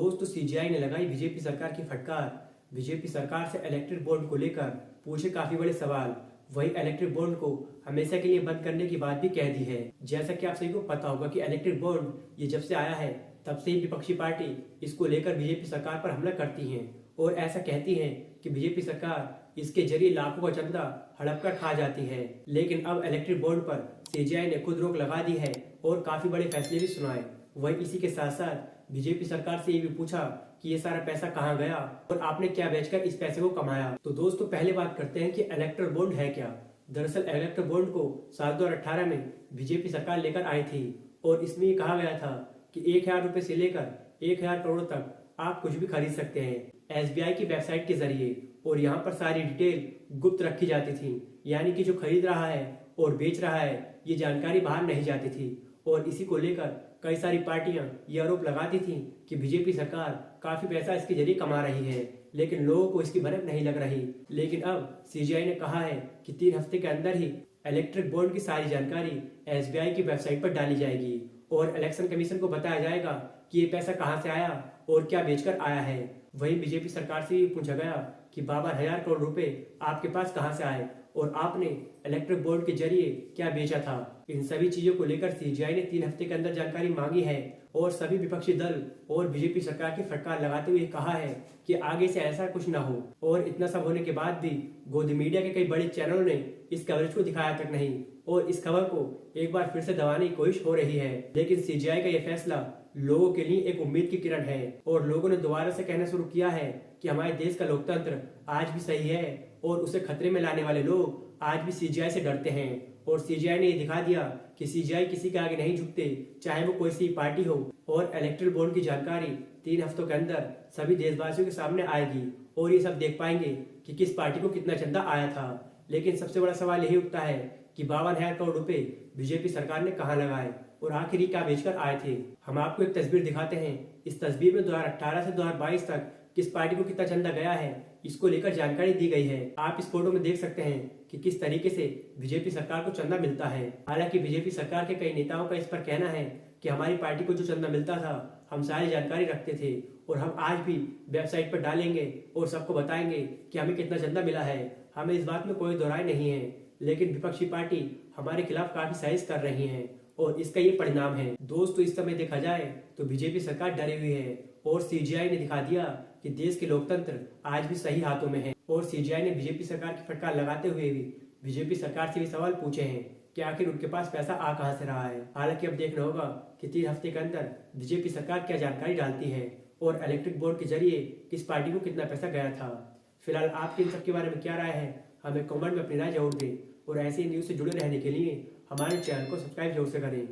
दोस्तों सीजीआई ने लगाई बीजेपी सरकार की फटकार। बीजेपी सरकार से इलेक्ट्रिक बोर्ड को लेकर पूछे काफी बड़े सवाल। वही इलेक्ट्रिक बोर्ड को हमेशा के लिए बंद करने की बात भी कह दी है। जैसा कि आप सभी को पता होगा कि इलेक्ट्रिक बोर्ड ये जब से आया है तब से ही विपक्षी पार्टी इसको लेकर बीजेपी सरकार पर हमला करती है और ऐसा कहती है कि बीजेपी सरकार इसके जरिए लाखों का चंदा हड़प कर खा जाती है। लेकिन अब इलेक्ट्रिक बोर्ड पर सीजीआई ने खुद रोक लगा दी है और काफी बड़े फैसले भी सुनाए। वही इसी के साथ साथ बीजेपी सरकार से ये भी पूछा कि ये सारा पैसा कहाँ गया और आपने क्या बेचकर इस पैसे को कमाया। तो दोस्तों पहले बात करते हैं कि इलेक्ट्रिक बोर्ड है क्या। दरअसल इलेक्ट्रिक बोर्ड को साल 2018 में बीजेपी सरकार लेकर आई थी और इसमें ये कहा गया था कि 1,000 रुपए से लेकर 1,000 करोड़ तक आप कुछ भी खरीद सकते हैं एसबीआई की वेबसाइट के जरिए। और यहाँ पर सारी डिटेल गुप्त रखी जाती थी, यानी कि जो खरीद रहा है और बेच रहा है ये जानकारी बाहर नहीं जाती थी। और इसी को लेकर कई सारी पार्टियां ये आरोप लगाती थी कि बीजेपी सरकार काफी पैसा इसके जरिए कमा रही है, लेकिन लोगों को इसकी भनक नहीं लग रही। लेकिन अब सीजीआई ने कहा है कि 3 हफ्ते के अंदर ही इलेक्ट्रिक बोर्ड की सारी जानकारी एसबीआई की वेबसाइट पर डाली जाएगी और इलेक्शन कमीशन को बताया जाएगा कि ये पैसा कहां से आया और क्या बेचकर आया है। वही बीजेपी सरकार से पूछा गया कि 52,000 करोड़ रुपए आपके पास कहां से आए और आपने इलेक्ट्रिक बोर्ड के जरिए क्या बेचा था। इन सभी चीजों को लेकर सीजीआई ने 3 हफ्ते के अंदर जानकारी मांगी है और सभी विपक्षी दल और बीजेपी सरकार की फटकार लगाते हुए कहा है कि आगे से ऐसा कुछ न हो। और इतना सब होने के बाद भी गोदी मीडिया के कई बड़े चैनलों ने इस कवरेज को दिखाया तक नहीं और इस खबर को एक बार फिर से दबाने की कोशिश हो रही है। लेकिन सीजीआई का यह फैसला लोगों के लिए एक उम्मीद की किरण है और लोगों ने दोबारा से कहना शुरू किया है कि हमारे देश का लोकतंत्र आज भी सही है और उसे खतरे में लाने वाले लोग आज भी सीजीआई से डरते हैं। और सीजीआई ने ये दिखा दिया कि सीजीआई किसी के आगे नहीं झुकते, चाहे वो कोई सी पार्टी हो। और इलेक्ट्रिक बोर्ड की जानकारी 3 हफ्तों के अंदर सभी देशवासियों के सामने आएगी और ये सब देख पाएंगे कि किस पार्टी को कितना चंदा आया था। लेकिन सबसे बड़ा सवाल यही उठता है कि 52,000 करोड़ रुपए बीजेपी सरकार ने कहाँ लगाए और आखिर क्या बेचकर आए थे। हम आपको एक तस्वीर दिखाते हैं। इस तस्वीर में 2018 से 2022 तक किस पार्टी को कितना चंदा गया है इसको लेकर जानकारी दी गई है। आप इस फोटो में देख सकते हैं कि किस तरीके से बीजेपी सरकार को चंदा मिलता है। हालांकि बीजेपी सरकार के कई नेताओं का इस पर कहना है कि हमारी पार्टी को जो चंदा मिलता था हम सारी जानकारी रखते थे और हम आज भी वेबसाइट पर डालेंगे और सबको बताएंगे कि हमें कितना चंदा मिला है। हमें इस बात में कोई दो राय नहीं है, लेकिन विपक्षी पार्टी हमारे खिलाफ काफी साजिश कर रही है और इसका ये परिणाम है। दोस्तों इस समय देखा जाए तो बीजेपी सरकार डरी हुई है और सीजीआई ने दिखा दिया कि देश के लोकतंत्र आज भी सही हाथों में है। और सीजीआई ने बीजेपी सरकार की फटकार लगाते हुए भी बीजेपी सरकार से भी सवाल पूछे हैं कि आखिर उनके पास पैसा आ कहां से रहा है। हालांकि अब देखना होगा कि 3 हफ्ते के अंदर बीजेपी सरकार क्या जानकारी डालती है और इलेक्ट्रिक बोर्ड के जरिए किस पार्टी को कितना पैसा गया था। फिलहाल आपकी इन सब के बारे में क्या राय है हमें कमेंट में अपनी राय जरूर दें और ऐसे न्यूज से जुड़े रहने के लिए हमारे चैनल को सब्सक्राइब जरूर से करें।